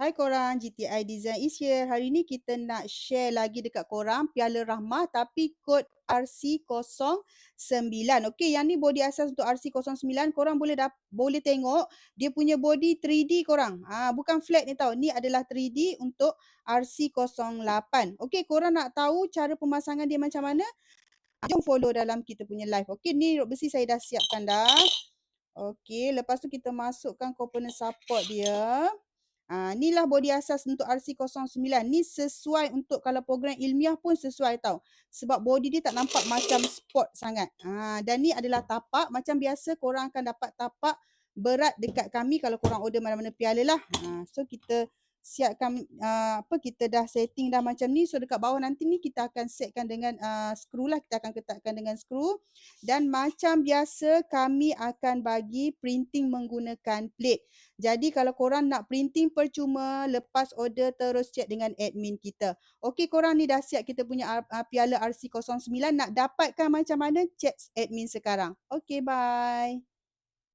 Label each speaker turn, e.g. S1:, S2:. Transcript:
S1: Hai korang, GTI Design is here. Hari ni kita nak share lagi dekat korang Piala Rahmah tapi kod RC09. Okey, yang ni body asas untuk RC09. Korang boleh tengok dia punya body 3D korang. Bukan flat ni tau. Ni adalah 3D untuk RC08. Okey, korang nak tahu cara pemasangan dia macam mana? Jom follow dalam kita punya live. Okey, ni rod besi saya dah siapkan dah. Okey, lepas tu kita masukkan komponen support dia. Inilah body asas untuk RC09. Ni sesuai untuk kalau program ilmiah pun sesuai tau. Sebab body dia tak nampak macam sport sangat. Dan ni adalah tapak. Macam biasa korang akan dapat tapak berat dekat kami kalau korang order mana-mana piala lah. So kita siapkan, kita dah setting dah macam ni. So dekat bawah nanti ni kita akan setkan dengan skru lah. Kita akan ketatkan dengan skru. Dan macam biasa kami akan bagi printing menggunakan plate. Jadi kalau korang nak printing percuma, lepas order terus chat dengan admin kita. Okey, korang ni dah siap kita punya piala RC09. Nak dapatkan macam mana? Chat admin sekarang. Okey, bye.